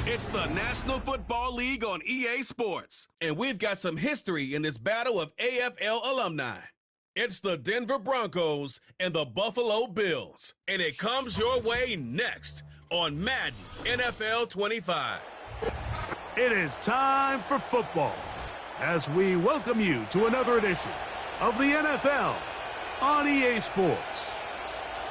It's the National Football League on EA Sports, and we've got some history in this battle of AFL alumni. It's the Denver Broncos and the Buffalo Bills, and it comes your way next on Madden NFL 25. It is time for football as we welcome you to another edition of the NFL on EA Sports.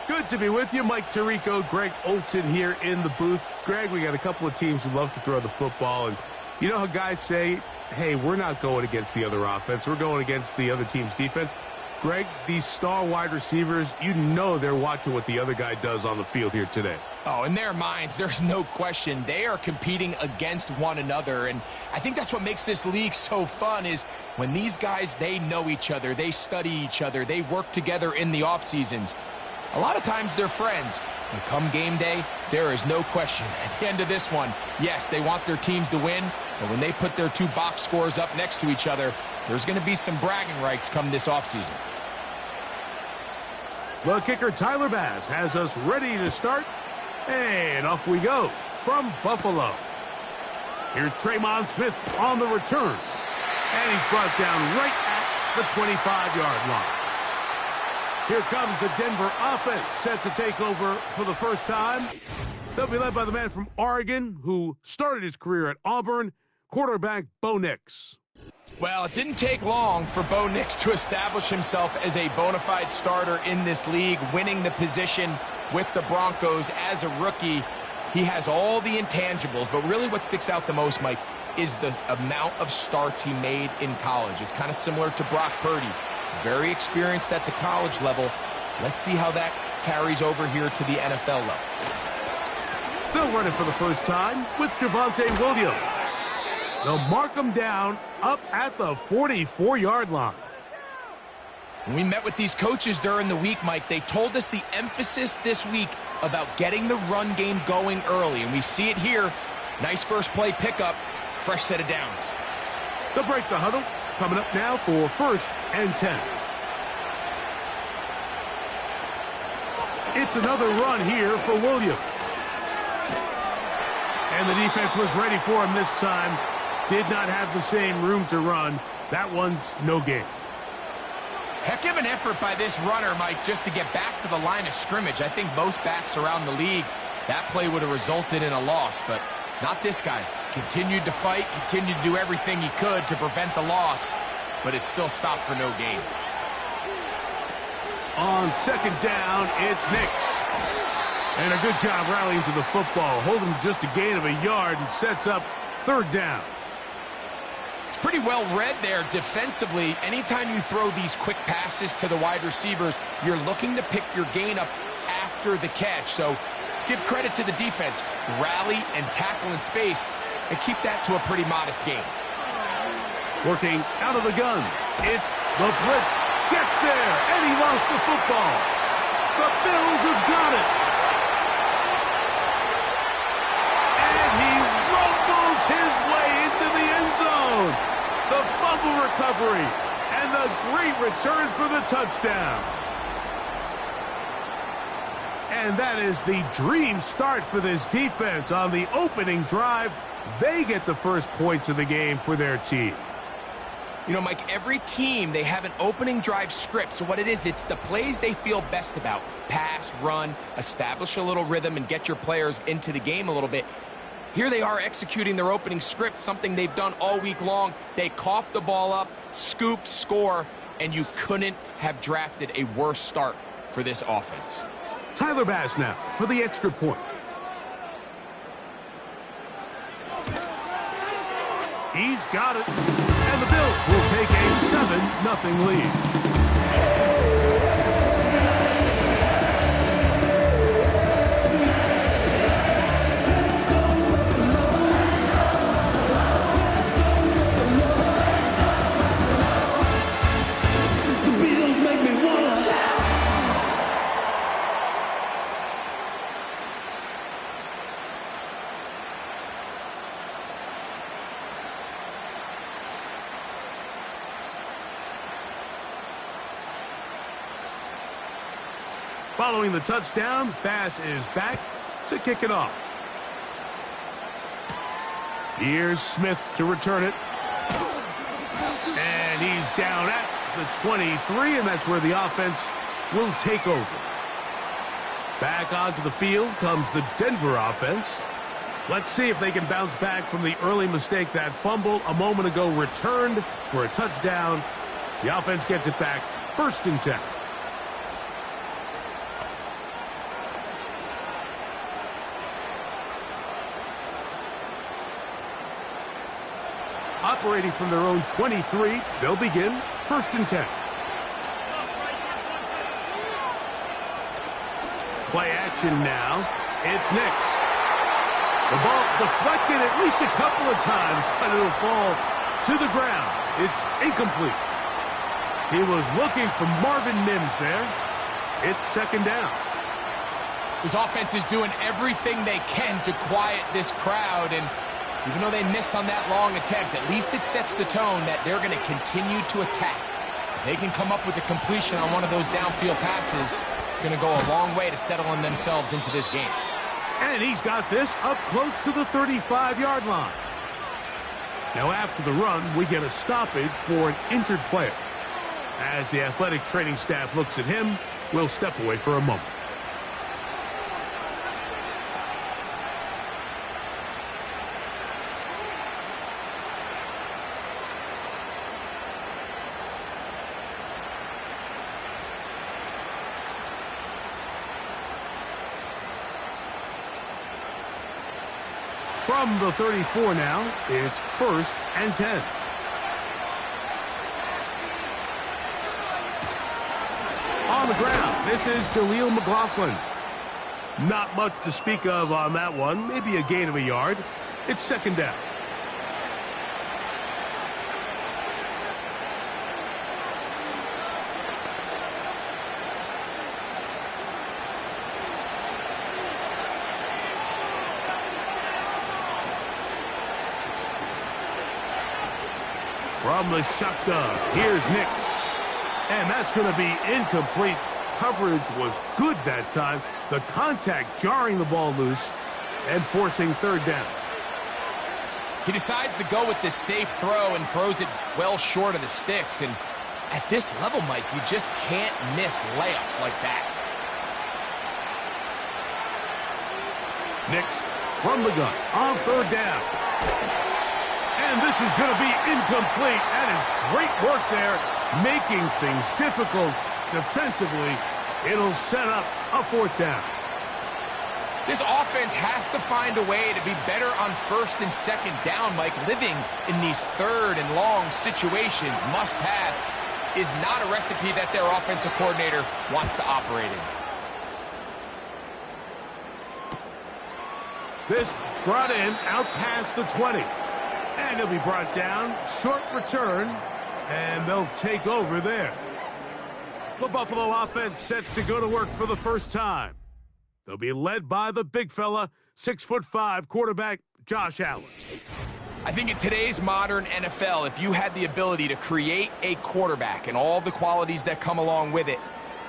Good to be with you. Mike Tirico, Greg Olson here in the booth. Greg, we got a couple of teams who love to throw the football, and you know how guys say, hey, we're not going against the other offense. We're going against the other team's defense. Greg, these star wide receivers, you know they're watching what the other guy does on the field here today. Oh, in their minds, there's no question. They are competing against one another, and I think that's what makes this league so fun is when these guys, they know each other, they study each other, they work together in the off seasons. A lot of times they're friends, but come game day, there is no question. At the end of this one, yes, they want their teams to win, but when they put their two box scores up next to each other, there's going to be some bragging rights come this offseason. The kicker, Tyler Bass, has us ready to start, and off we go from Buffalo. Here's Tremon Smith on the return, and he's brought down right at the 25-yard line. Here comes the Denver offense, set to take over for the first time. They'll be led by the man from Oregon who started his career at Auburn, quarterback Bo Nix. Well, it didn't take long for Bo Nix to establish himself as a bona fide starter in this league, winning the position with the Broncos as a rookie. He has all the intangibles, but really what sticks out the most, Mike, is the amount of starts he made in college. It's kind of similar to Brock Purdy. Very experienced at the college level. Let's see how that carries over here to the NFL level. They'll run it for the first time with Javonte Williams. They'll mark him down up at the 44-yard line. When we met with these coaches during the week, Mike, they told us the emphasis this week about getting the run game going early, and we see it here. Nice first play pickup, fresh set of downs. They'll break the huddle. Coming up now for 1st and 10. It's another run here for Williams. And the defense was ready for him this time. Did not have the same room to run. That one's no gain. Heck of an effort by this runner, Mike, just to get back to the line of scrimmage. I think most backs around the league, that play would have resulted in a loss, but not this guy. Continued to fight, continued to do everything he could to prevent the loss, but it still stopped for no gain. On 2nd down, it's Nix. And a good job rallying to the football. Holding just a gain of a yard and sets up 3rd down. It's pretty well read there defensively. Anytime you throw these quick passes to the wide receivers, you're looking to pick your gain up after the catch. So let's give credit to the defense. Rally and tackle in space and keep that to a pretty modest gain. Working out of the gun. It's the blitz. Gets there, and he lost the football. The Bills have got it. And he rumbles his way into the end zone. The fumble recovery and the great return for the touchdown. And that is the dream start for this defense on the opening drive. They get the first points of the game for their team. You know, Mike, every team, they have an opening drive script. So what it is, it's the plays they feel best about. Pass, run, establish a little rhythm, and get your players into the game a little bit. Here they are executing their opening script, something they've done all week long. They cough the ball up, scoop, score, and you couldn't have drafted a worse start for this offense. Tyler Bass now for the extra point. He's got it. And the Bills will take a 7-0 lead. Following the touchdown, Bass is back to kick it off. Here's Smith to return it. And he's down at the 23, and that's where the offense will take over. Back onto the field comes the Denver offense. Let's see if they can bounce back from the early mistake. That fumble a moment ago returned for a touchdown. The offense gets it back, 1st and 10. Operating from their own 23, they'll begin 1st and 10. Play action now. It's Nix. The ball deflected at least a couple of times, but it'll fall to the ground. It's incomplete. He was looking for Marvin Mims there. It's 2nd down. This offense is doing everything they can to quiet this crowd, and even though they missed on that long attempt, at least it sets the tone that they're going to continue to attack. If they can come up with a completion on one of those downfield passes, it's going to go a long way to settling themselves into this game. And he's got this up close to the 35-yard line. Now after the run, we get a stoppage for an injured player. As the athletic training staff looks at him, we'll step away for a moment. From the 34 now, it's 1st and 10. On the ground, this is Jaleel McLaughlin. Not much to speak of on that one, maybe a gain of a yard. It's 2nd down. From the shotgun, here's Nix. And that's going to be incomplete. Coverage was good that time. The contact jarring the ball loose and forcing 3rd down. He decides to go with this safe throw and throws it well short of the sticks. And at this level, Mike, you just can't miss layups like that. Nix from the gun on 3rd down. And this is going to be incomplete. That is great work there, making things difficult defensively. It'll set up a 4th down. This offense has to find a way to be better on 1st and 2nd down, Mike. Living in these 3rd and long situations, must pass, is not a recipe that their offensive coordinator wants to operate in. This brought in out past the 20. And he'll be brought down. Short return. And they'll take over there. The Buffalo offense set to go to work for the first time. They'll be led by the big fella, 6'5" quarterback Josh Allen. I think in today's modern NFL, if you had the ability to create a quarterback and all the qualities that come along with it,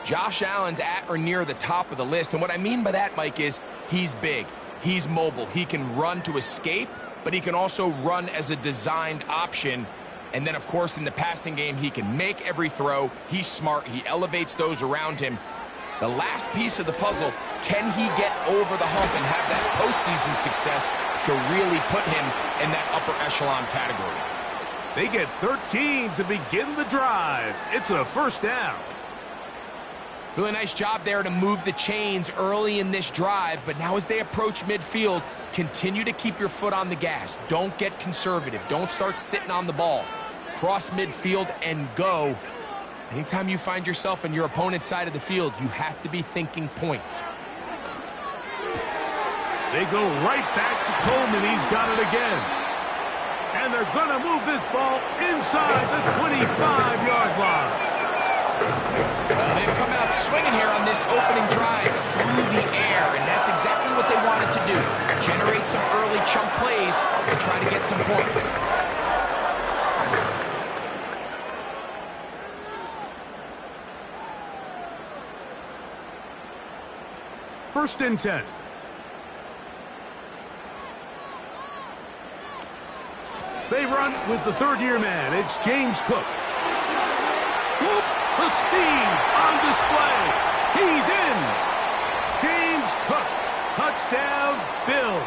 Josh Allen's at or near the top of the list. And what I mean by that, Mike, is he's big. He's mobile. He can run to escape, but he can also run as a designed option. And then, of course, in the passing game, he can make every throw. He's smart. He elevates those around him. The last piece of the puzzle, can he get over the hump and have that postseason success to really put him in that upper echelon category? They get 13 to begin the drive. It's a first down. Really nice job there to move the chains early in this drive, but now as they approach midfield, continue to keep your foot on the gas. Don't get conservative. Don't start sitting on the ball. Cross midfield and go. Anytime you find yourself on your opponent's side of the field, you have to be thinking points. They go right back to Coleman. He's got it again. And they're going to move this ball inside the 25-yard line. Well, they've come out swinging here on this opening drive through the air, and that's exactly what they wanted to do. Generate some early chunk plays and try to get some points. First and 10. They run with the third-year man. It's James Cook. The speed on display. He's in. James Cook. Touchdown, Bills.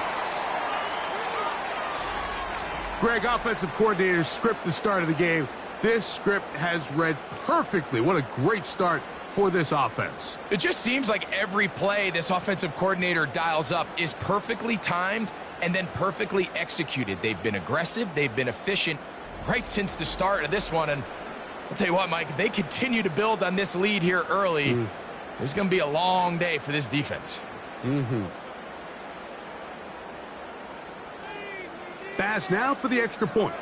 Greg, offensive coordinator's script the start of the game. This script has read perfectly. What a great start for this offense. It just seems like every play this offensive coordinator dials up is perfectly timed and then perfectly executed. They've been aggressive. They've been efficient right since the start of this one. And I'll tell you what, Mike, if they continue to build on this lead here early, it's going to be a long day for this defense. Pass now for the extra point.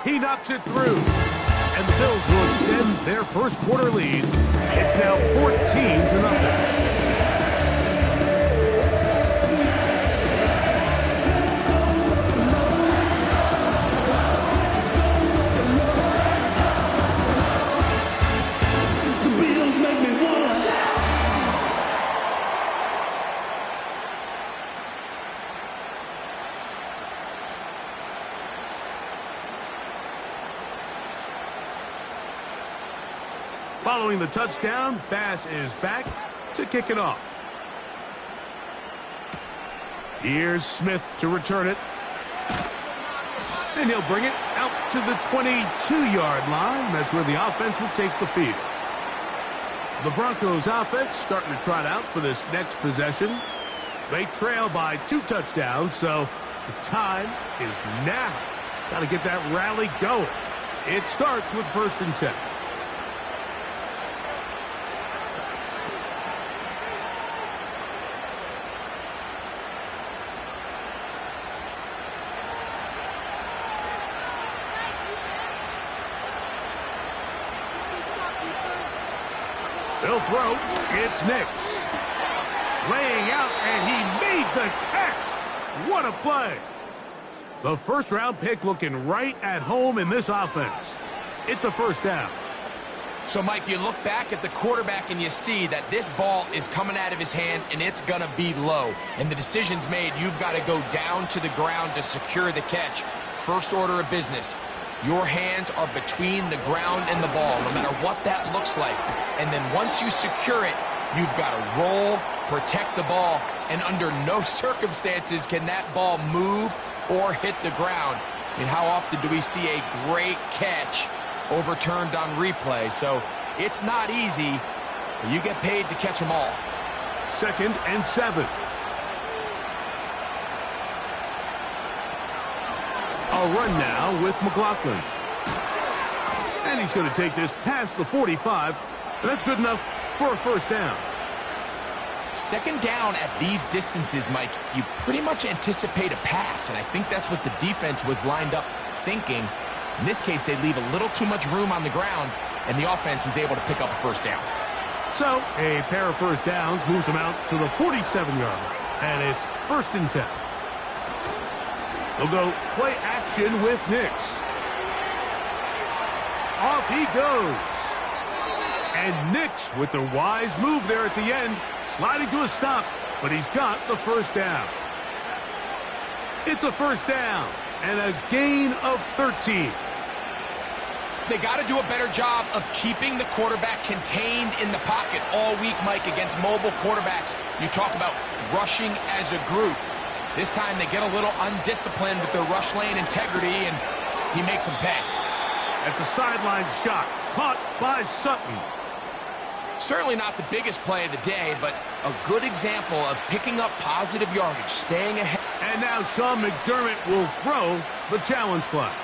He knocks it through. And the Bills will extend their first quarter lead. It's now 14-0. Following the touchdown, Bass is back to kick it off. Here's Smith to return it. And he'll bring it out to the 22-yard line. That's where the offense will take the field. The Broncos offense starting to trot out for this next possession. They trail by 2 touchdowns, so the time is now. Got to get that rally going. It starts with 1st and 10. They'll throw. It's Nix. Laying out, and he made the catch. What a play. The first-round pick looking right at home in this offense. It's a first down. So, Mike, you look back at the quarterback and you see that this ball is coming out of his hand and it's going to be low. And the decision's made. You've got to go down to the ground to secure the catch. First order of business. Your hands are between the ground and the ball, no matter what that looks like. And then once you secure it, you've got to roll, protect the ball, and under no circumstances can that ball move or hit the ground. I mean, how often do we see a great catch overturned on replay? So it's not easy, but you get paid to catch them all. 2nd and 7. A run now with McLaughlin. And he's going to take this past the 45. And that's good enough for a first down. 2nd down at these distances, Mike, you pretty much anticipate a pass. And I think that's what the defense was lined up thinking. In this case, they leave a little too much room on the ground, and the offense is able to pick up a first down. So a pair of first downs moves them out to the 47-yard line. And it's 1st and 10. They'll go play action with Nix. Off he goes. And Knicks with the wise move there at the end, sliding to a stop, but he's got the first down. It's a first down and a gain of 13. They got to do a better job of keeping the quarterback contained in the pocket all week, Mike, against mobile quarterbacks. You talk about rushing as a group. This time they get a little undisciplined with their rush lane integrity, and he makes them pay. That's a sideline shot, caught by Sutton. Certainly not the biggest play of the day, but a good example of picking up positive yardage, staying ahead. And now Sean McDermott will throw the challenge flag.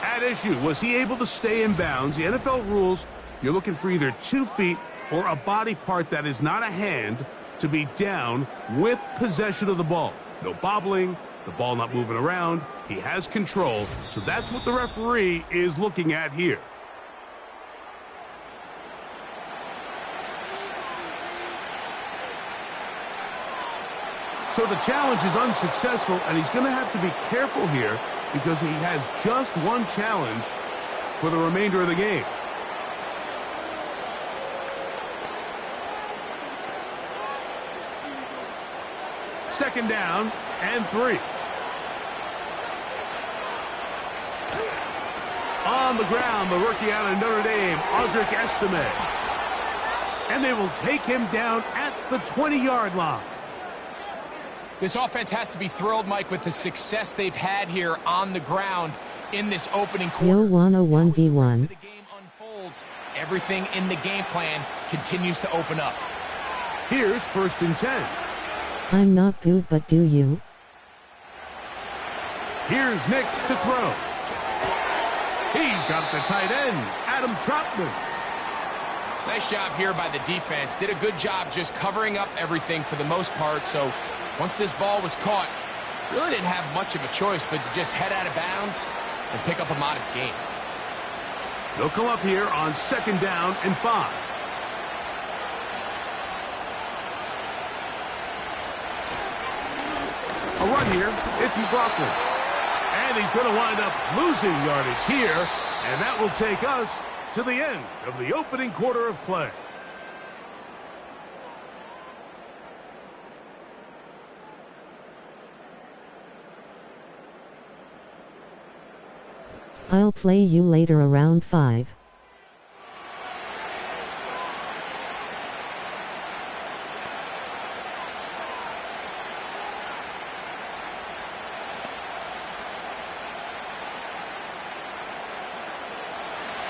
At issue, was he able to stay in bounds? The NFL rules, you're looking for either 2 feet or a body part that is not a hand to be down with possession of the ball. No bobbling, the ball not moving around. He has control, so that's what the referee is looking at here. So the challenge is unsuccessful, and he's going to have to be careful here because he has just one challenge for the remainder of the game. Second down and 3. On the ground, the rookie out of Notre Dame, Audric Estime. And they will take him down at the 20-yard line. This offense has to be thrilled, Mike, with the success they've had here on the ground in this opening quarter. Yo, 101v1. The game unfolds. Everything in the game plan continues to open up. Here's 1st and 10. I'm not good, but do you? Here's Knicks to throw. He's got the tight end, Adam Troutman. Nice job here by the defense. Did a good job just covering up everything for the most part. So once this ball was caught, really didn't have much of a choice but to just head out of bounds and pick up a modest gain. They'll come up here on 2nd down and 5. A run here. It's McLaughlin. And he's going to wind up losing yardage here. And that will take us to the end of the opening quarter of play. I'll play you later around 5.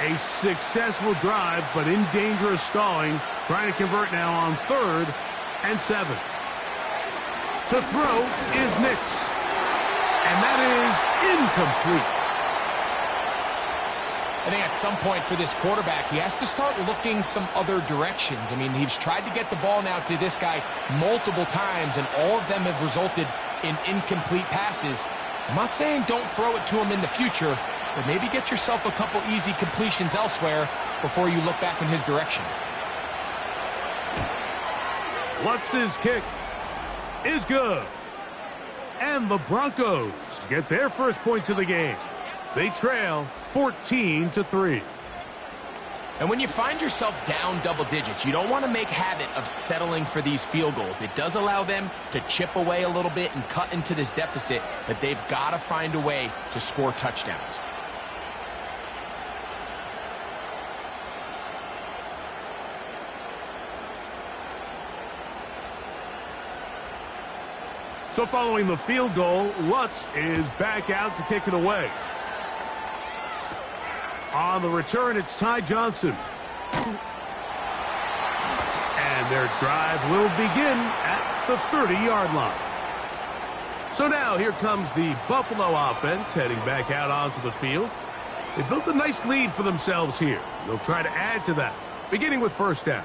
A successful drive, but in danger of stalling. Trying to convert now on 3rd and 7. To throw is Knicks. And that is incomplete. I think at some point for this quarterback, he has to start looking some other directions. I mean, he's tried to get the ball now to this guy multiple times, and all of them have resulted in incomplete passes. I'm not saying don't throw it to him in the future, but maybe get yourself a couple easy completions elsewhere before you look back in his direction. Lutz's kick is good. And the Broncos get their first points of the game. They trail 14-3. And when you find yourself down double digits, you don't want to make habit of settling for these field goals. It does allow them to chip away a little bit and cut into this deficit, but they've got to find a way to score touchdowns. So following the field goal, Lutz is back out to kick it away. On the return, it's Ty Johnson. And their drive will begin at the 30-yard line. So now here comes the Buffalo offense heading back out onto the field. They built a nice lead for themselves here. They'll try to add to that, beginning with 1st down.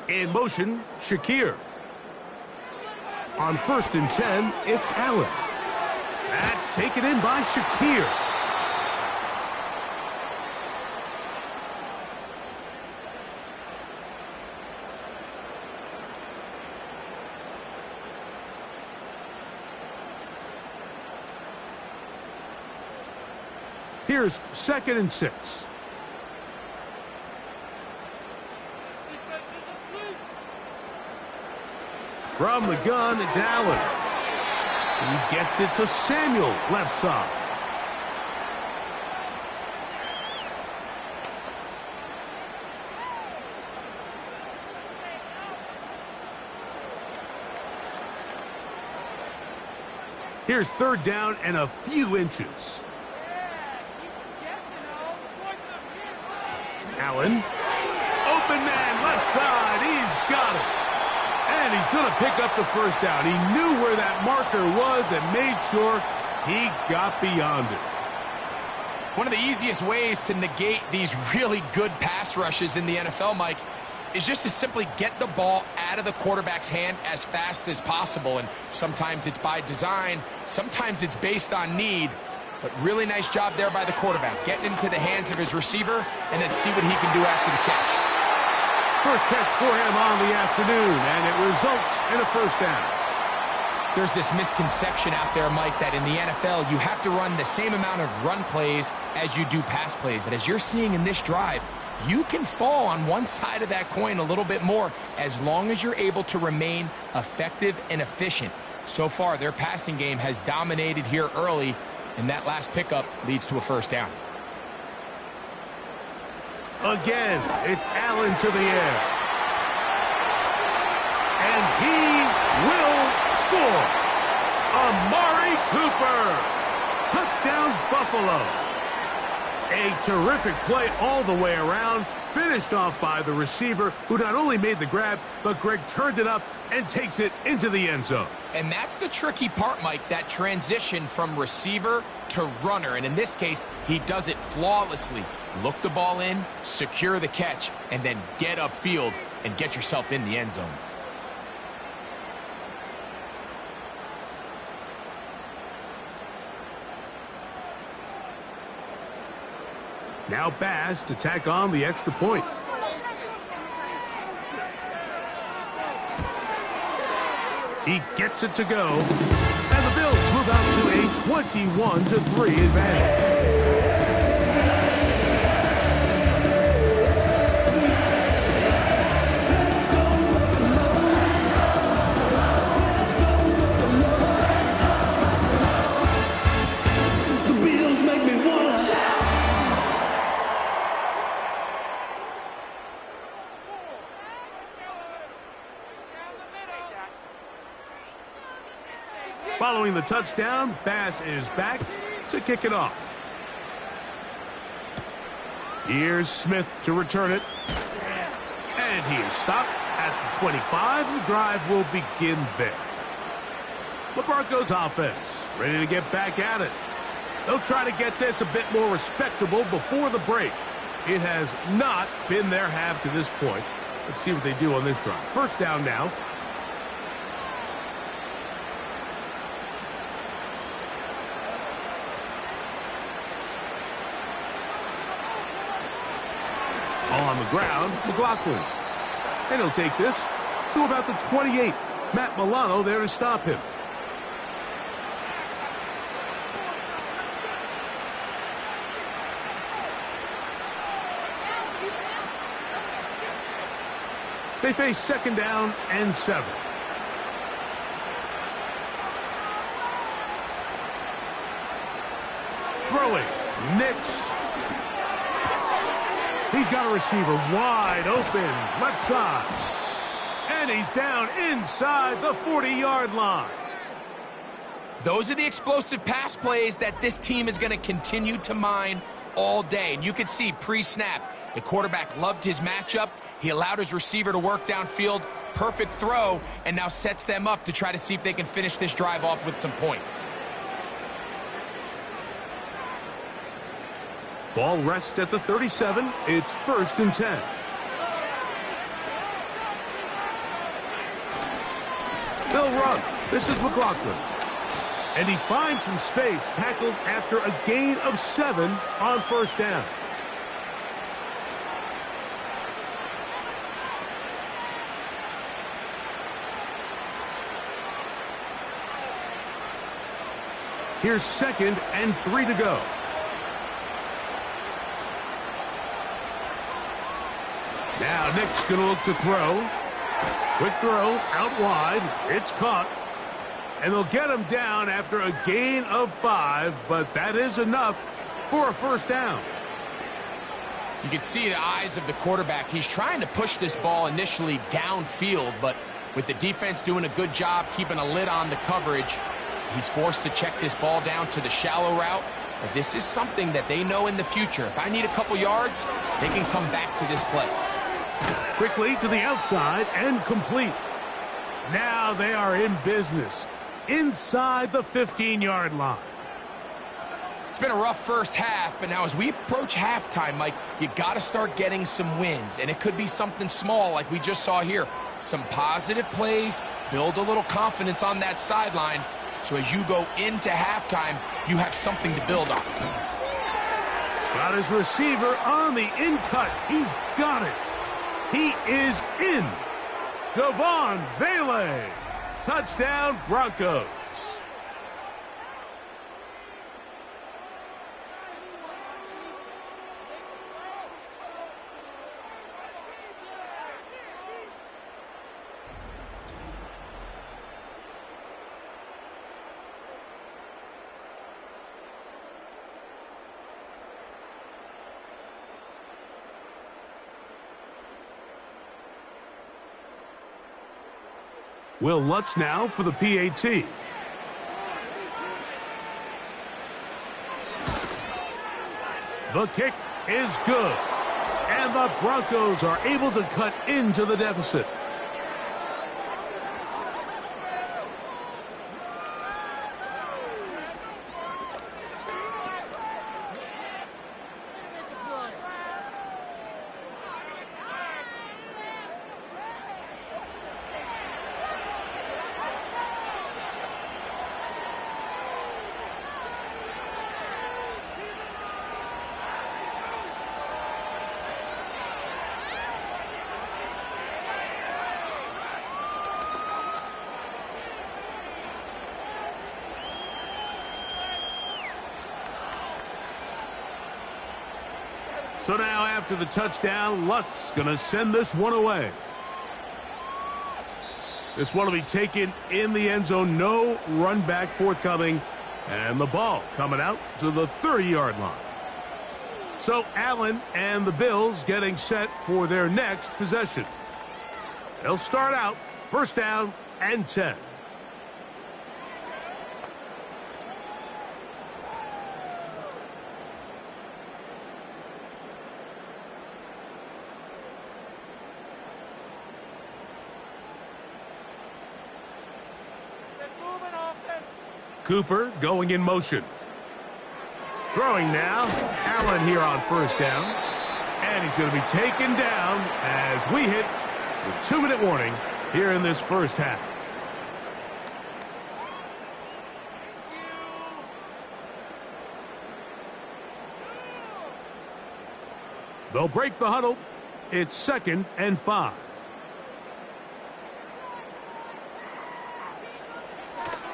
In motion, Shakir. On 1st and 10, it's Allen. That's taken in by Shakir. Here's 2nd and 6. From the gun, it's Allen. He gets it to Samuel, left side. Here's 3rd down and a few inches. Allen. Open man, left side. He's got it. And he's going to pick up the 1st down. He knew where that marker was and made sure he got beyond it. One of the easiest ways to negate these really good pass rushes in the NFL, Mike, is just to simply get the ball out of the quarterback's hand as fast as possible. And sometimes it's by design, sometimes it's based on need. But really nice job there by the quarterback, getting into the hands of his receiver and then see what he can do after the catch. First catch for him on the afternoon, and it results in a 1st down. There's this misconception out there, Mike, that in the NFL you have to run the same amount of run plays as you do pass plays. And as you're seeing in this drive, you can fall on one side of that coin a little bit more as long as you're able to remain effective and efficient. So far, their passing game has dominated here early, and that last pickup leads to a 1st down. Again, it's Allen to the air. And he will score. Amari Cooper. Touchdown, Buffalo. A terrific play all the way around. Finished off by the receiver, who not only made the grab, but Greg turned it up and takes it into the end zone. And that's the tricky part, Mike, that transition from receiver to runner. And in this case, he does it flawlessly. Look the ball in, secure the catch, and then get upfield and get yourself in the end zone. Now Bass to tack on the extra point. He gets it to go. And the Bills move out to a 21-3 advantage. Following the touchdown, Bass is back to kick it off. Here's Smith to return it. And he is stopped at the 25. The drive will begin there. The Broncos offense ready to get back at it. They'll try to get this a bit more respectable before the break. It has not been their half to this point. Let's see what they do on this drive. 1st down now. On the ground, McLaughlin. And he'll take this to about the 28. Matt Milano there to stop him. They face 2nd down and 7. Throwing. Nix. He's got a receiver wide open, left side. And he's down inside the 40-yard line. Those are the explosive pass plays that this team is going to continue to mine all day. And you can see pre-snap, the quarterback loved his matchup. He allowed his receiver to work downfield. Perfect throw, and now sets them up to try to see if they can finish this drive off with some points. Ball rests at the 37. It's 1st and 10. They'll run. This is McLaughlin. And he finds some space, tackled after a gain of 7 on first down. Here's 2nd and 3 to go. Now Nick's going to look to throw. Quick throw out wide. It's caught. And they'll get him down after a gain of 5, but that is enough for a first down. You can see the eyes of the quarterback. He's trying to push this ball initially downfield, but with the defense doing a good job keeping a lid on the coverage, he's forced to check this ball down to the shallow route. But this is something that they know in the future. If I need a couple yards, they can come back to this play. Quickly to the outside and complete. Now they are in business inside the 15-yard line. It's been a rough first half, but now as we approach halftime, Mike, you got to start getting some wins, and it could be something small like we just saw here. Some positive plays, build a little confidence on that sideline, so as you go into halftime, you have something to build on. Got his receiver on the in-cut. He's got it. He is in. Devon Vele. Touchdown, Broncos. Will Lutz now for the PAT. The kick is good. And the Broncos are able to cut into the deficit. So now after the touchdown, Lutz going to send this one away. This one will be taken in the end zone. No run back forthcoming. And the ball coming out to the 30-yard line. So Allen and the Bills getting set for their next possession. They'll start out first down and 10. Cooper going in motion. Throwing now. Allen here on first down. And he's going to be taken down as we hit the 2-minute warning here in this first half. They'll break the huddle. It's 2nd and 5.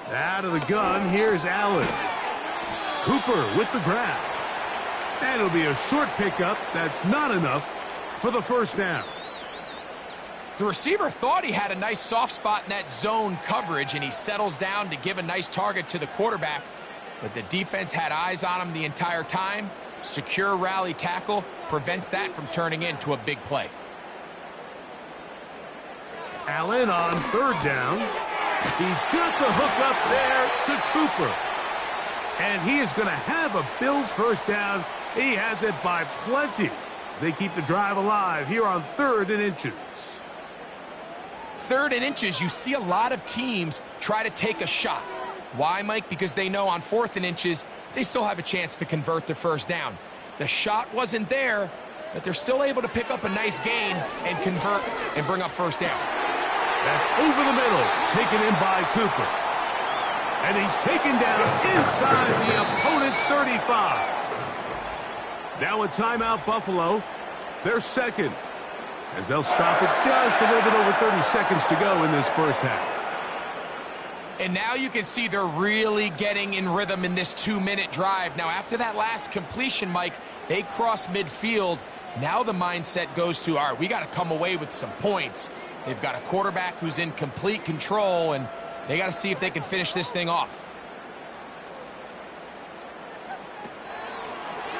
Out of the gun, here's Allen. Cooper with the grab. And it'll be a short pickup. That's not enough for the first down. The receiver thought he had a nice soft spot in that zone coverage, and he settles down to give a nice target to the quarterback. But the defense had eyes on him the entire time. Secure rally tackle prevents that from turning into a big play. Allen on third down. He's got the hook up there to Cooper. And he is going to have a Bills first down. He has it by plenty as they keep the drive alive here on 3rd and inches. 3rd and inches, you see a lot of teams try to take a shot. Why, Mike? Because they know on 4th and inches, they still have a chance to convert the first down. The shot wasn't there, but they're still able to pick up a nice gain and convert and bring up first down. That's over the middle, taken in by Cooper. And he's taken down inside the opponent's 35. Now a timeout, Buffalo. They're second, as they'll stop it just a little bit over 30 seconds to go in this first half. And now you can see they're really getting in rhythm in this 2-minute drive. Now, after that last completion, Mike, they cross midfield. Now the mindset goes to, all right, we got to come away with some points. They've got a quarterback who's in complete control, and they got to see if they can finish this thing off.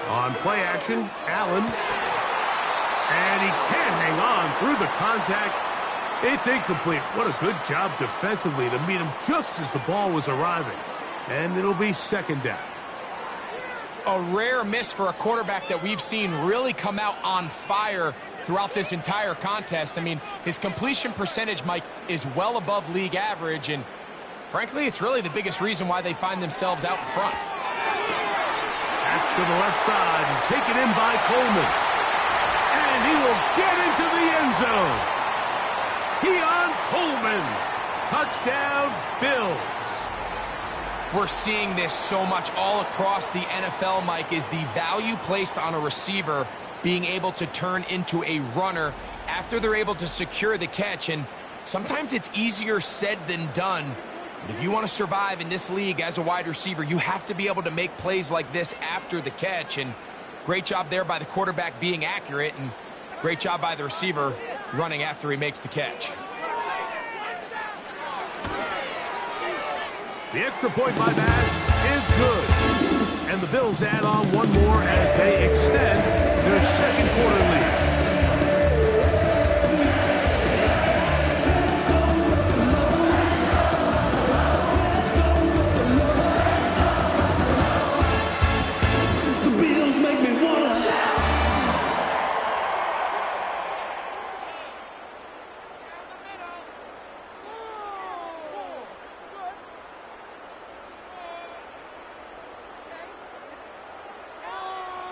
On play action, Allen. And he can't hang on through the contact. It's incomplete. What a good job defensively to meet him just as the ball was arriving. And it'll be second down. A rare miss for a quarterback that we've seen really come out on fire throughout this entire contest. I mean, his completion percentage, Mike, is well above league average, and frankly, it's really the biggest reason why they find themselves out in front. That's to the left side and taken in by Coleman. And he will get into the end zone. Keon Coleman. Touchdown, Bills. We're seeing this so much all across the NFL, Mike, is the value placed on a receiver being able to turn into a runner after they're able to secure the catch. And sometimes it's easier said than done. But if you want to survive in this league as a wide receiver, you have to be able to make plays like this after the catch. And great job there by the quarterback being accurate, and great job by the receiver running after he makes the catch. The extra point by Bass is good. And the Bills add on one more as they extend their second quarter lead.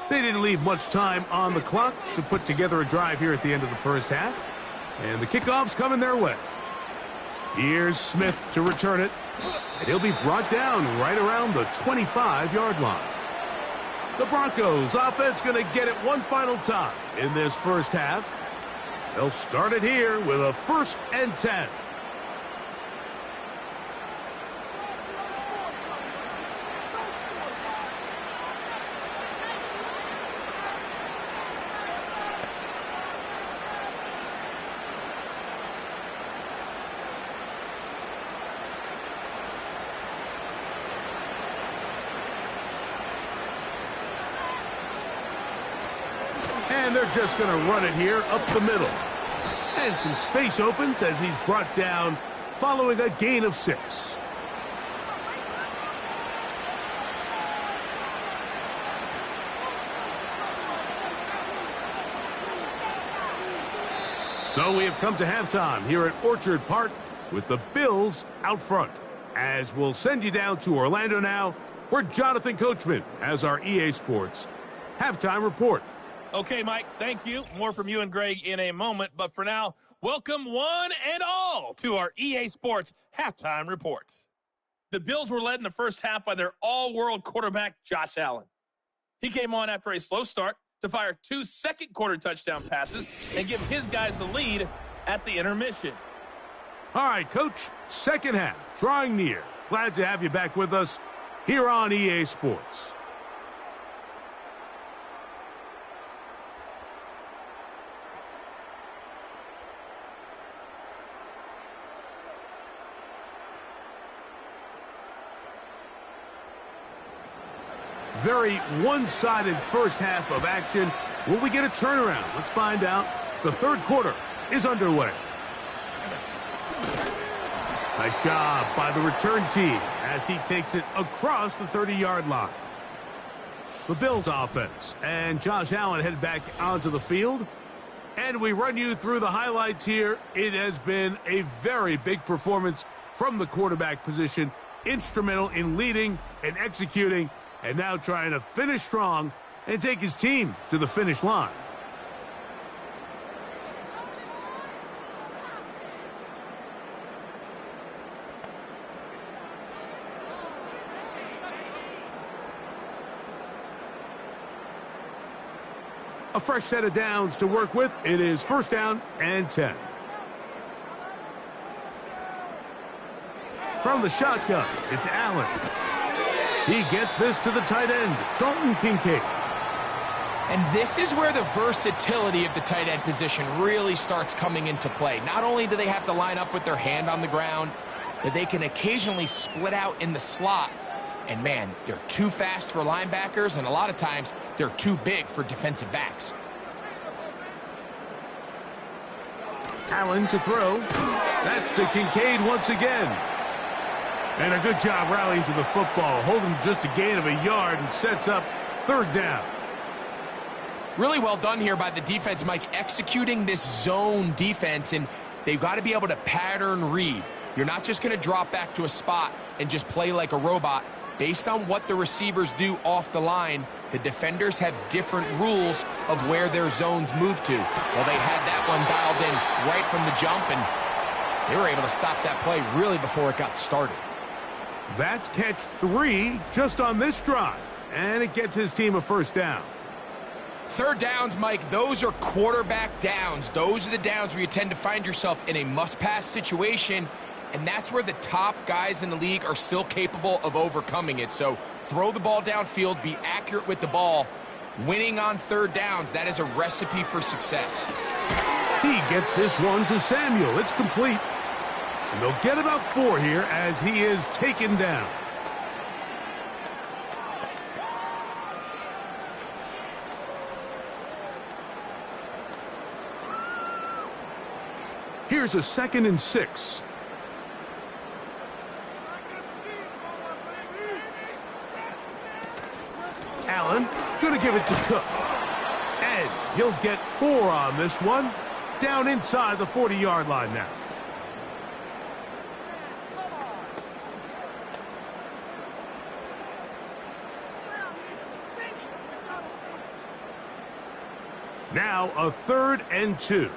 They didn't leave much time on the clock to put together a drive here at the end of the first half. And the kickoff's coming their way. Here's Smith to return it. And he'll be brought down right around the 25-yard line. The Broncos offense going to get it one final time in this first half. They'll start it here with a 1st and 10. And they're just going to run it here up the middle. And some space opens as he's brought down following a gain of 6. So we have come to halftime here at Orchard Park with the Bills out front. As we'll send you down to Orlando now, where Jonathan Coachman has our EA Sports halftime report. Okay, Mike, thank you. More from you and Greg in a moment. But for now, welcome one and all to our EA Sports halftime reports. The Bills were led in the first half by their all-world quarterback, Josh Allen. He came on after a slow start to fire 2 second-quarter touchdown passes and give his guys the lead at the intermission. All right, Coach, second half, drawing near. Glad to have you back with us here on EA Sports. Very one-sided first half of action. Will we get a turnaround? Let's find out. The third quarter is underway. Nice job by the return team as he takes it across the 30-yard line. The Bills offense and Josh Allen head back onto the field. And we run you through the highlights here. It has been a very big performance from the quarterback position. Instrumental in leading and executing, and now trying to finish strong and take his team to the finish line. A fresh set of downs to work with. It is 1st down and 10. From the shotgun, it's Allen. He gets this to the tight end, Dalton Kincaid. And this is where the versatility of the tight end position really starts coming into play. Not only do they have to line up with their hand on the ground, but they can occasionally split out in the slot. And man, they're too fast for linebackers, and a lot of times they're too big for defensive backs. Allen to throw. That's to Kincaid once again. And a good job rallying to the football, holding just a gain of a yard and sets up 3rd down. Really well done here by the defense, Mike, executing this zone defense, and they've got to be able to pattern read. You're not just going to drop back to a spot and just play like a robot. Based on what the receivers do off the line, the defenders have different rules of where their zones move to. Well, they had that one dialed in right from the jump, and they were able to stop that play really before it got started. That's catch 3 just on this drive, and it gets his team a 1st down. 3rd downs, Mike, those are quarterback downs. Those are the downs where you tend to find yourself in a must-pass situation, and that's where the top guys in the league are still capable of overcoming it. So throw the ball downfield, be accurate with the ball. Winning on 3rd downs, that is a recipe for success. He gets this one to Samuel. It's complete. And they'll get about 4 here as he is taken down. Here's a 2nd and 6. Allen going to give it to Cook. And he'll get 4 on this one. Down inside the 40-yard line now. Now a 3rd and 2.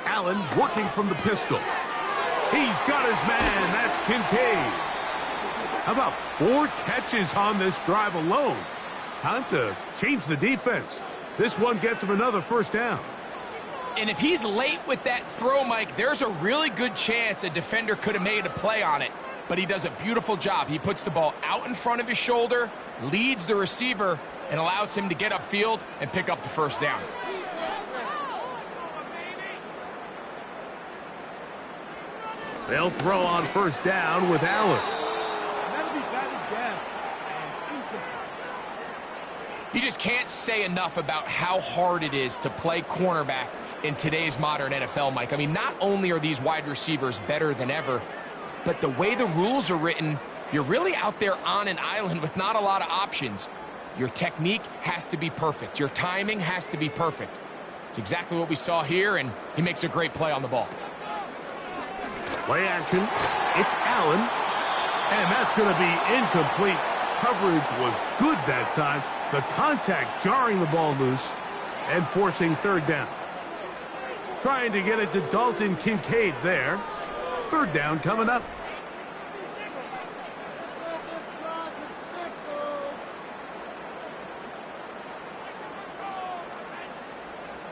Allen working from the pistol. He's got his man. That's Kincaid. How about 4 catches on this drive alone? Time to change the defense. This one gets him another 1st down. And if he's late with that throw, Mike, there's a really good chance a defender could have made a play on it. But he does a beautiful job. He puts the ball out in front of his shoulder, leads the receiver, and allows him to get upfield and pick up the 1st down. They'll throw on 1st down with Allen. You just can't say enough about how hard it is to play cornerback in today's modern NFL, Mike. I mean, not only are these wide receivers better than ever, but the way the rules are written, you're really out there on an island with not a lot of options. Your technique has to be perfect. Your timing has to be perfect. It's exactly what we saw here, and he makes a great play on the ball. Play action. It's Allen. And that's going to be incomplete. Coverage was good that time. The contact jarring the ball loose and forcing 3rd down. Trying to get it to Dalton Kincaid there. 3rd down coming up.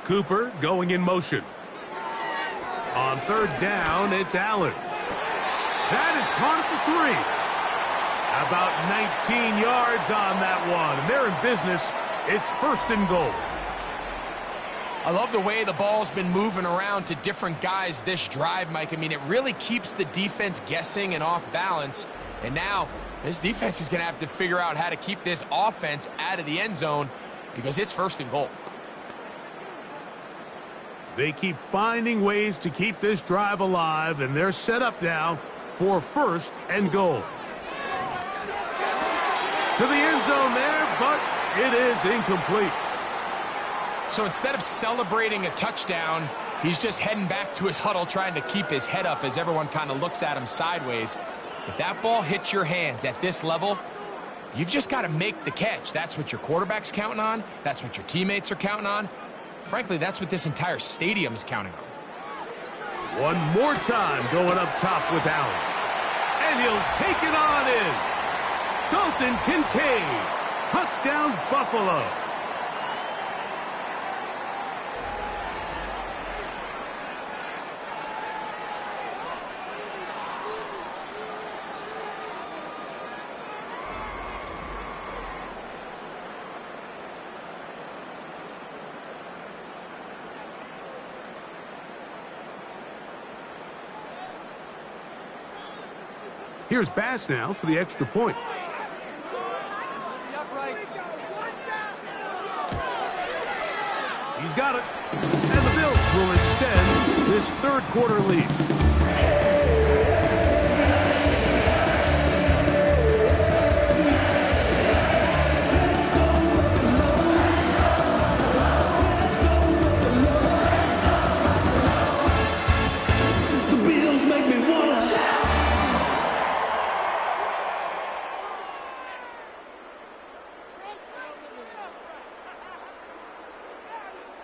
Cooper going in motion. On 3rd down, it's Allen. That is caught at the 3. About 19 yards on that one. And they're in business. It's 1st and goal. I love the way the ball's been moving around to different guys this drive, Mike. I mean, it really keeps the defense guessing and off balance. And now this defense is going to have to figure out how to keep this offense out of the end zone because it's 1st and goal. They keep finding ways to keep this drive alive, and they're set up now for 1st and goal. To the end zone there, but it is incomplete. So instead of celebrating a touchdown, he's just heading back to his huddle trying to keep his head up as everyone kind of looks at him sideways. If that ball hits your hands at this level, you've just got to make the catch. That's what your quarterback's counting on. That's what your teammates are counting on. Frankly, that's what this entire stadium is counting on. One more time going up top with Allen. And he'll take it on in. Dalton Kincaid. Touchdown, Buffalo. Here's Bass now for the extra point. He's got it. And the Bills will extend this third quarter lead.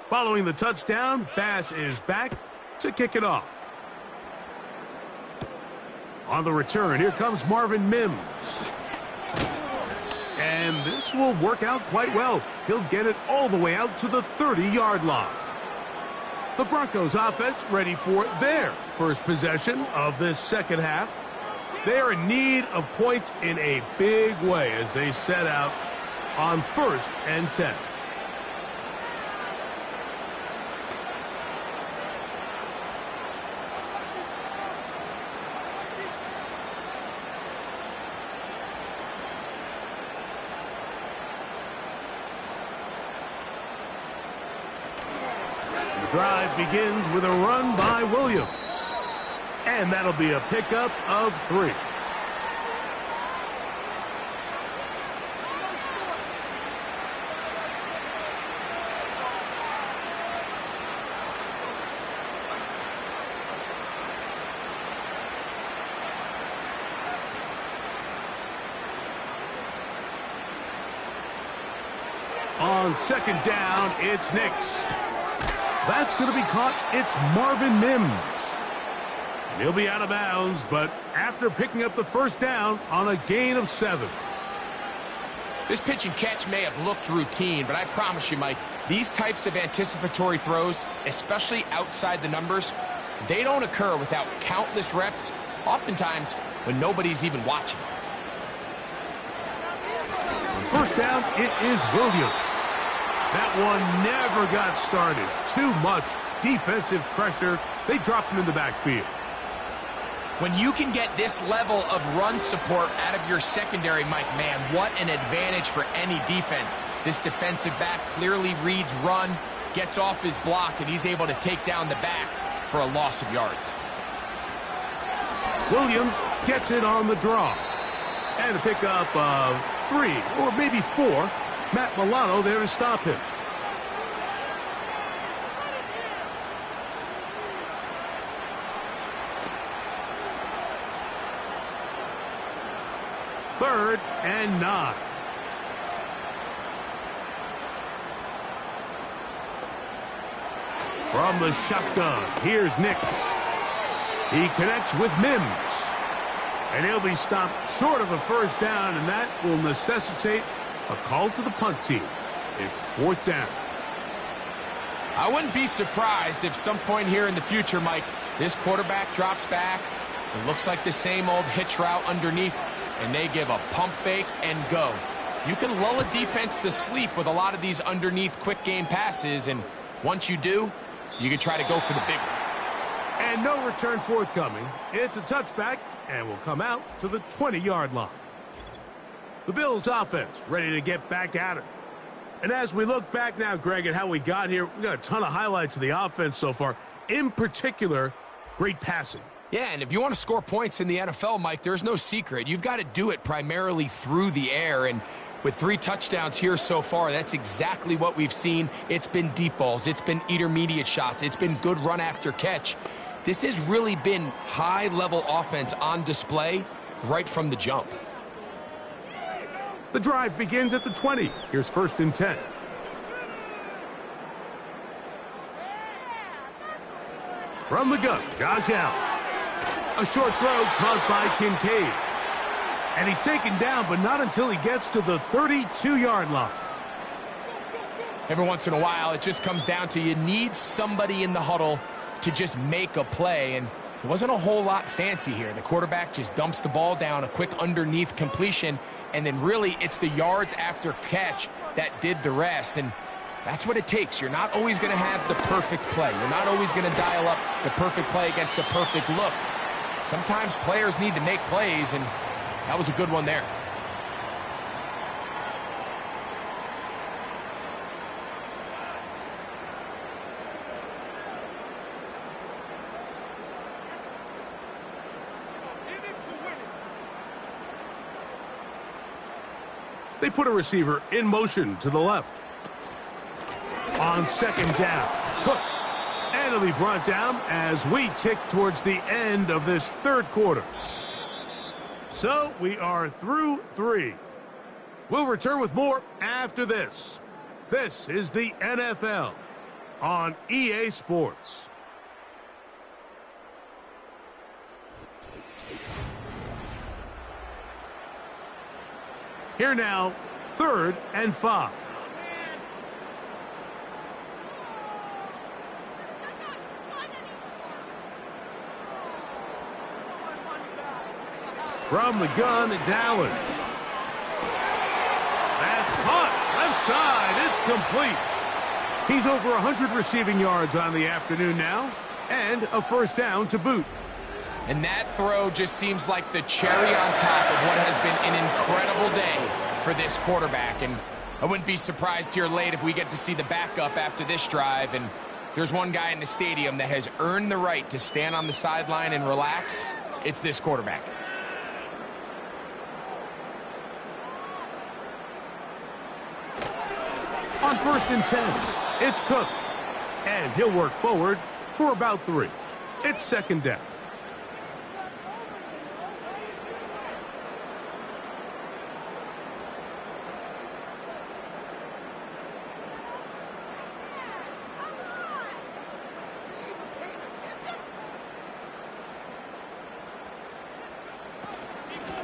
Following the touchdown, Bass is back to kick it off. On the return, here comes Marvin Mims. And this will work out quite well. He'll get it all the way out to the 30-yard line. The Broncos offense ready for their first possession of this second half. They are in need of points in a big way as they set out on 1st and 10. Drive begins with a run by Williams. And that'll be a pickup of 3. On second down, it's Nix. That's going to be caught. It's Marvin Mims. And he'll be out of bounds, but after picking up the first down on a gain of 7. This pitch and catch may have looked routine, but I promise you, Mike, these types of anticipatory throws, especially outside the numbers, they don't occur without countless reps, oftentimes when nobody's even watching. On first down, it is Williams. That one never got started. Too much defensive pressure. They dropped him in the backfield. When you can get this level of run support out of your secondary, Mike, man, what an advantage for any defense. This defensive back clearly reads run, gets off his block, and he's able to take down the back for a loss of yards. Williams gets it on the draw. And a pickup of 3 or maybe 4. Matt Milano there to stop him. Third and 9. From the shotgun, here's Nix. He connects with Mims. And he'll be stopped short of a first down, and that will necessitate a call to the punt team. It's 4th down. I wouldn't be surprised if some point here in the future, Mike, this quarterback drops back. It looks like the same old hitch route underneath, and they give a pump fake and go. You can lull a defense to sleep with a lot of these underneath quick game passes, and once you do, you can try to go for the big one. And no return forthcoming. It's a touchback, and will come out to the 20-yard line. The Bills offense ready to get back at it. And as we look back now, Greg, at how we got here, we got a ton of highlights of the offense so far. In particular, great passing. Yeah, and if you want to score points in the NFL, Mike, there's no secret. You've got to do it primarily through the air. And with 3 touchdowns here so far, that's exactly what we've seen. It's been deep balls. It's been intermediate shots. It's been good run after catch. This has really been high-level offense on display right from the jump. The drive begins at the 20. Here's 1st and 10. From the gun, Josh Allen. A short throw caught by Kincaid. And he's taken down, but not until he gets to the 32-yard line. Every once in a while, it just comes down to you need somebody in the huddle to just make a play, and it wasn't a whole lot fancy here. The quarterback just dumps the ball down, a quick underneath completion, and then really it's the yards after catch that did the rest, and that's what it takes. You're not always going to have the perfect play. You're not always going to dial up the perfect play against the perfect look. Sometimes players need to make plays, and that was a good one there. They put a receiver in motion to the left. On second down, Cook. And it'll be brought down as we tick towards the end of this third quarter. So we are through 3. We'll return with more after this. This is the NFL on EA Sports. Here now, 3rd and 5. From the gun, it's Allen. That's caught. Left side. It's complete. He's over 100 receiving yards on the afternoon now, and a first down to boot. And that throw just seems like the cherry on top of what has been an incredible day for this quarterback. And I wouldn't be surprised here late if we get to see the backup after this drive. And there's one guy in the stadium that has earned the right to stand on the sideline and relax. It's this quarterback. On 1st and 10, it's Cook. And he'll work forward for about 3. It's 2nd down.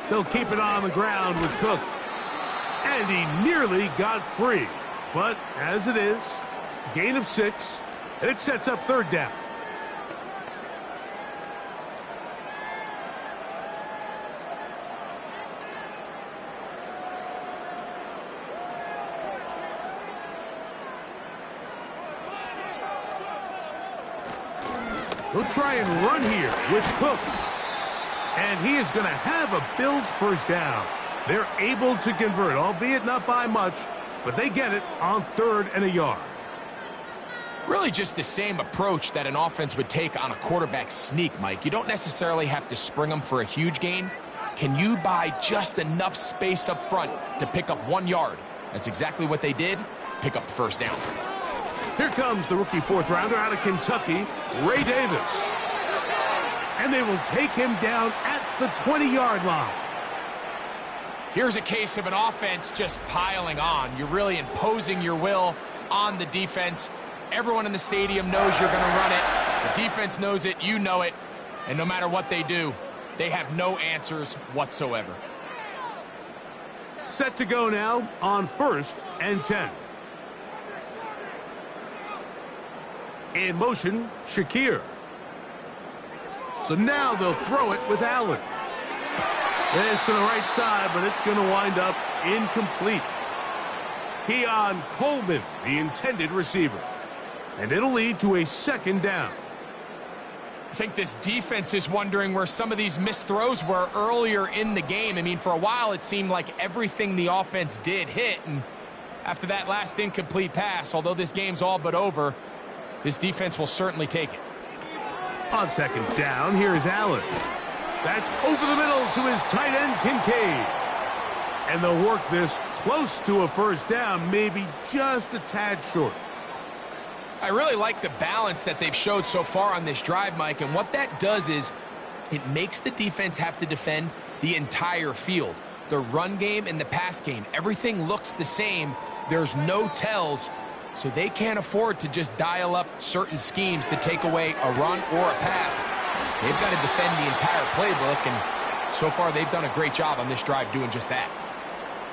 They'll keep it on the ground with Cook. And he nearly got free. But as it is, gain of 6, and it sets up 3rd down. They'll try and run here with Cook. And he is going to have a Bills first down. They're able to convert, albeit not by much, but they get it on 3rd and a yard. Really just the same approach that an offense would take on a quarterback sneak, Mike. You don't necessarily have to spring them for a huge gain. Can you buy just enough space up front to pick up 1 yard? That's exactly what they did. Pick up the first down. Here comes the rookie 4th rounder out of Kentucky, Ray Davis. And they will take him down at the 20-yard line. Here's a case of an offense just piling on. You're really imposing your will on the defense. Everyone in the stadium knows you're going to run it. The defense knows it, you know it. And no matter what they do, they have no answers whatsoever. Set to go now on 1st and 10. In motion, Shakir. So now they'll throw it with Allen. This to the right side, but it's going to wind up incomplete. Keon Coleman, the intended receiver. And it'll lead to a 2nd down. I think this defense is wondering where some of these missed throws were earlier in the game. I mean, for a while it seemed like everything the offense did hit. And after that last incomplete pass, although this game's all but over, this defense will certainly take it. On 2nd down, here's Allen. That's over the middle to his tight end, Kincaid. And they'll work this close to a first down, maybe just a tad short. I really like the balance that they've showed so far on this drive, Mike, and what that does is it makes the defense have to defend the entire field. The run game and the pass game, everything looks the same. There's no tells, so they can't afford to just dial up certain schemes to take away a run or a pass. They've got to defend the entire playbook, and So far, they've done a great job on this drive doing just that.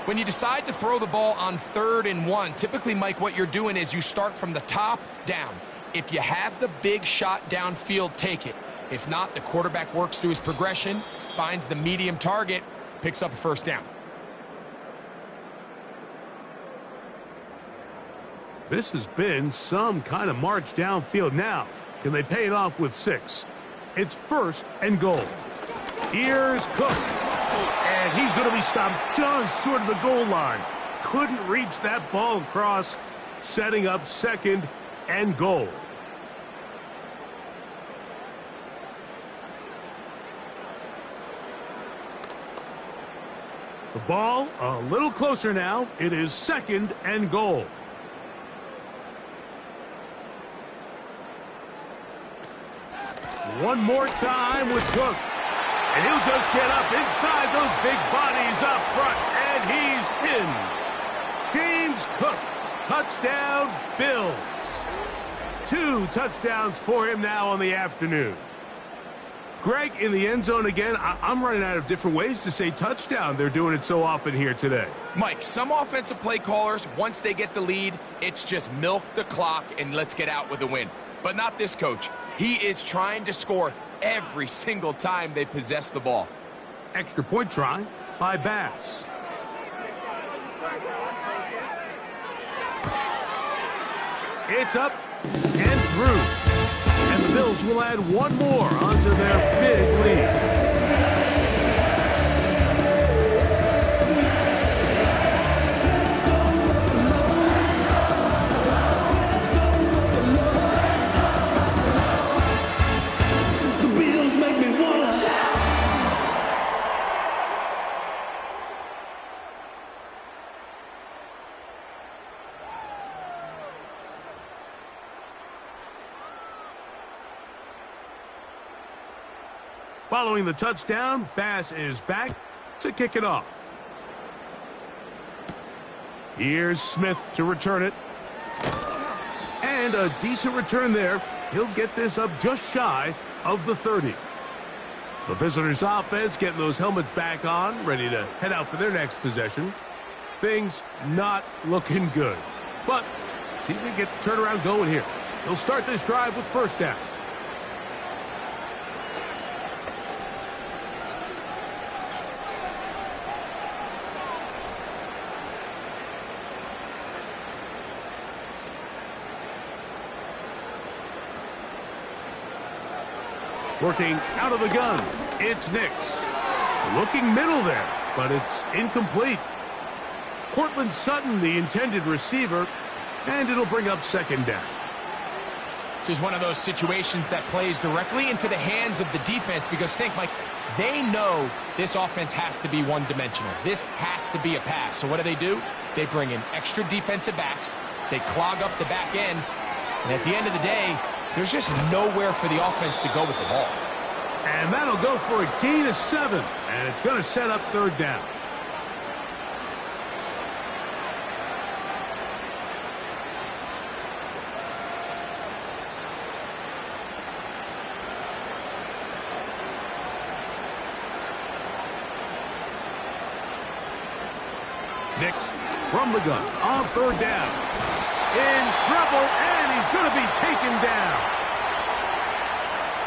When you decide to throw the ball on 3rd and 1, typically, Mike, what you're doing is you start from the top down. If you have the big shot downfield, take it. If not, the quarterback works through his progression, finds the medium target, picks up a first down. This has been some kind of march downfield now. Can they pay it off with 6? It's 1st and goal. Here's Cook. And he's going to be stopped just short of the goal line. Couldn't reach that ball across, setting up 2nd and goal. The ball a little closer now. It is 2nd and goal. One more time with Cook. And he'll just get up inside those big bodies up front. And he's in. James Cook. Touchdown, Bills. 2 touchdowns for him now on the afternoon. Greg, in the end zone again. I'm running out of different ways to say touchdown. They're doing it so often here today. Mike, some offensive play callers, once they get the lead, it's just milk the clock and let's get out with a win. But not this coach. He is trying to score every single time they possess the ball. Extra point try by Bass. It's up and through. And the Bills will add one more onto their big lead. Following the touchdown, Bass is back to kick it off. Here's Smith to return it. And a decent return there. He'll get this up just shy of the 30. The visitors' offense getting those helmets back on, ready to head out for their next possession. Things not looking good. But see if they get the turnaround going here. They'll start this drive with first down. Working out of the gun, it's Nix. Looking middle there, but it's incomplete. Cortland Sutton, the intended receiver, and it'll bring up second down. This is one of those situations that plays directly into the hands of the defense because think, Mike, they know this offense has to be one-dimensional. This has to be a pass. So what do? They bring in extra defensive backs. They clog up the back end. And at the end of the day, there's just nowhere for the offense to go with the ball. And that'll go for a gain of 7. And it's going to set up third down. Nix from the gun on third down. In trouble, and he's going to be taken down.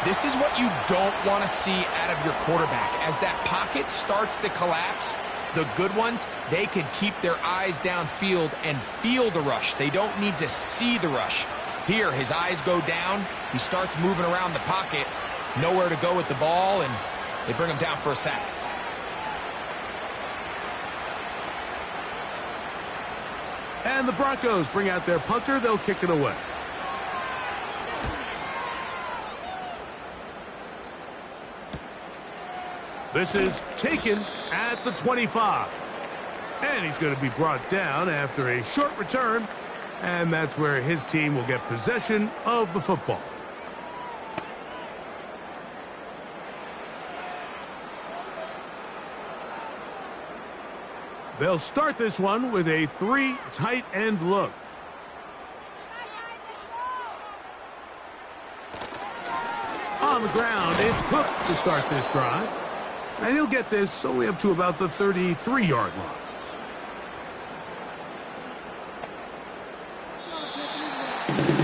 This is what you don't want to see out of your quarterback. As that pocket starts to collapse, the good ones, they can keep their eyes downfield and feel the rush. They don't need to see the rush. Here, his eyes go down. He starts moving around the pocket. Nowhere to go with the ball, and they bring him down for a sack. And the Broncos bring out their punter. They'll kick it away. This is taken at the 25. And he's going to be brought down after a short return. And that's where his team will get possession of the football. They'll start this one with a 3 tight end look. On the ground, it's Cook to start this drive. And he'll get this only up to about the 33-yard line.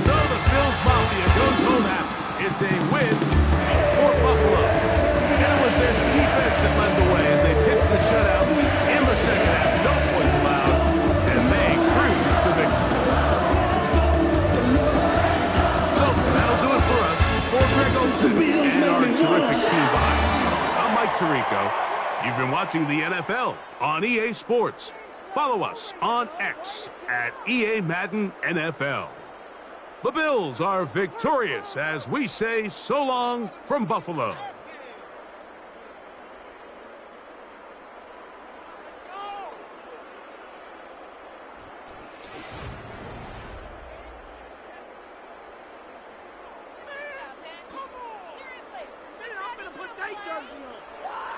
So the Bills Mafia goes home happy. It's a win for Buffalo. And it was their defense that led the way as they pitched the shutout in the second half. No points allowed, and they cruised to victory. So that'll do it for us. For Greg Olsen and our terrific team behind the scenes, I'm Mike Tirico. You've been watching the NFL on EA Sports. Follow us on X at EA Madden NFL. The Bills are victorious as we say so long from Buffalo. Seriously, I'm gonna put that jersey on.